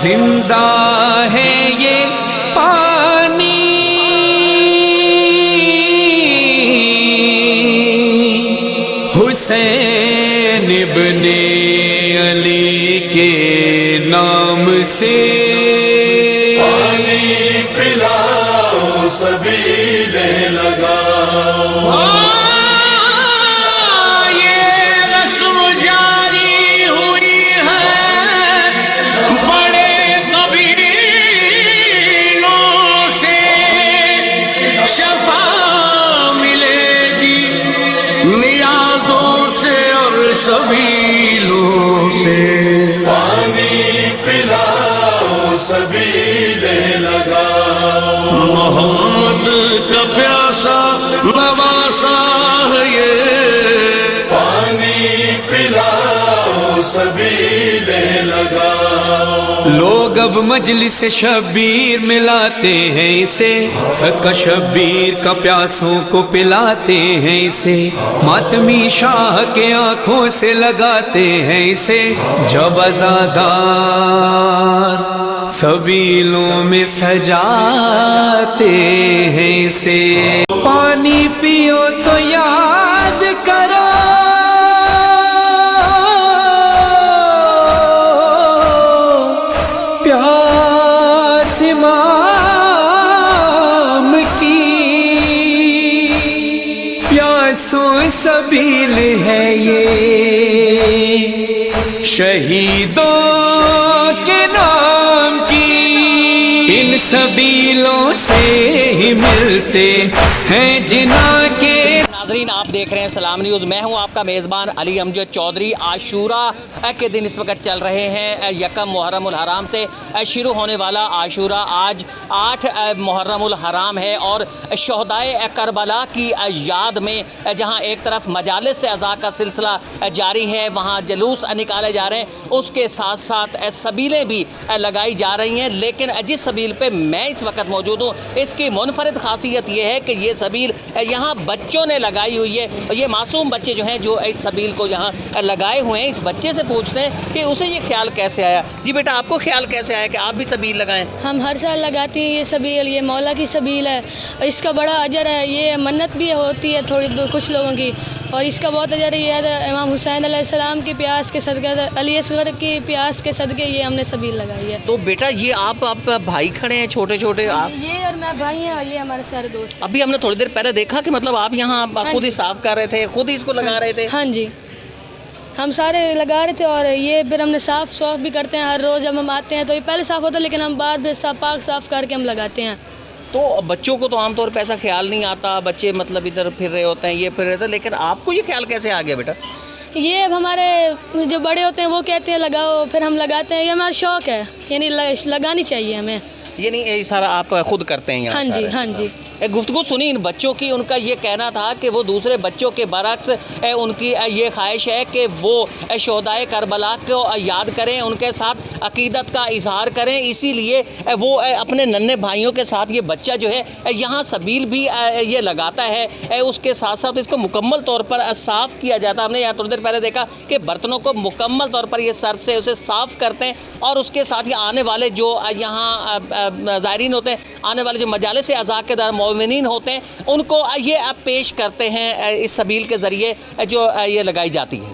زندہ ہے یہ پانی، حسین ابن علی کے نام سے پانی پلاؤ سبیلیں لگاؤ، سبیلوں سے پانی پلاؤ سبیلیں لگاؤ، محمد کا پیاسا نواسا ہے یہ، پانی پلاؤ سبیلیں لگاؤ۔ لوگ اب مجلس شبیر ملاتے ہیں اسے، صدقہ شبیر کا پیاسوں کو پلاتے ہیں اسے، ماتمی شاہ کے آنکھوں سے لگاتے ہیں اسے، جب عزادار سبیلوں میں سجاتے ہیں اسے۔ پانی پیو تو یاد کرو پیاس امام کی، پیاسوں سبیل ہے یہ شہیدوں کے نام کی، ان سبیلوں سے ہی ملتے ہیں جناں کے۔ ناظرین آپ دیکھ رہے ہیں سلام نیوز، میں ہوں آپ کا میزبان علی امجد چودھری۔ عاشورہ کے دن اس وقت چل رہے ہیں، یکم محرم الحرام سے شروع ہونے والا عاشورہ آج 8 محرم الحرام ہے، اور شہدائے کربلا کی یاد میں جہاں ایک طرف مجالس عزا کا سلسلہ جاری ہے، وہاں جلوس نکالے جا رہے ہیں، اس کے ساتھ ساتھ سبیلیں بھی لگائی جا رہی ہیں۔ لیکن جس سبیل پہ میں اس وقت موجود ہوں، اس کی منفرد خاصیت یہ ہے کہ یہ سبیل یہاں بچوں نے لگائی ہوئی ہے۔ یہ معصوم بچے جو ہیں جو اس سبیل کو یہاں لگائے ہوئے ہیں، اس بچے سے پوچھتے ہیں کہ اسے یہ خیال کیسے آیا۔ جی بیٹا آپ کو خیال کیسے آیا کہ آپ بھی سبیل لگائیں؟ ہم ہر سال لگاتے ہیں یہ سبیل، یہ مولا کی سبیل ہے، اور اس کا بڑا اجر ہے، یہ منت بھی ہوتی ہے تھوڑی کچھ لوگوں کی، اور اس کا بہت اجر یہ ہے امام حسین علیہ السلام کی پیاس کے صدقے، علی اصغر کی پیاس کے صدقے یہ ہم نے سبیل لگائی ہے۔ تو بیٹا یہ آپ بھائی کھڑے ہیں چھوٹے چھوٹے، آپ یہ اور میں بھائی ہیں، اور یہ ہمارے سارے دوست۔ ابھی ہم نے تھوڑی دیر پہلے دیکھا کہ مطلب آپ یہاں خود ہی صاف کر رہے تھے، خود ہی اس کو لگا رہے تھے؟ ہاں جی، ہم سارے لگا رہے تھے، اور یہ پھر ہم نے صاف بھی کرتے ہیں ہر روز جب ہم آتے ہیں، تو یہ پہلے صاف ہوتا ہے لیکن ہم بعد میں صاف کر کے ہم لگاتے ہیں۔ تو بچوں کو تو عام طور پہ ایسا خیال نہیں آتا، بچے مطلب ادھر پھر رہے ہوتے ہیں، یہ پھر رہے تھے، لیکن آپ کو یہ خیال کیسے آ گیا بیٹا؟ یہ اب ہمارے جو بڑے ہوتے ہیں وہ کہتے ہیں لگاؤ، پھر ہم لگاتے ہیں، یہ ہمارا شوق ہے، یعنی لگانی چاہیے ہمیں۔ یعنی یہ سارا آپ خود کرتے ہیں یہاں؟ ہاں جی ہاں جی۔ ایک گفتگو سنی ان بچوں کی، ان کا یہ کہنا تھا کہ وہ دوسرے بچوں کے برعکس ان کی یہ خواہش ہے کہ وہ شہدائے کربلا کو یاد کریں، ان کے ساتھ عقیدت کا اظہار کریں، اسی لیے وہ اپنے ننھے بھائیوں کے ساتھ یہ بچہ جو ہے یہاں سبیل بھی یہ لگاتا ہے، اس کے ساتھ ساتھ اس کو مکمل طور پر صاف کیا جاتا ہے۔ ہم نے یہاں تھوڑی دیر پہلے دیکھا کہ برتنوں کو مکمل طور پر یہ سرف سے اسے صاف کرتے ہیں، اور اس کے ساتھ یہ آنے والے جو یہاں زائرین ہوتے ہیں، آنے والے جو مجالس عزا کے دار مومنین ہوتے ہیں، ان کو یہ پیش کرتے ہیں اس سبیل کے ذریعے جو یہ لگائی جاتی ہے۔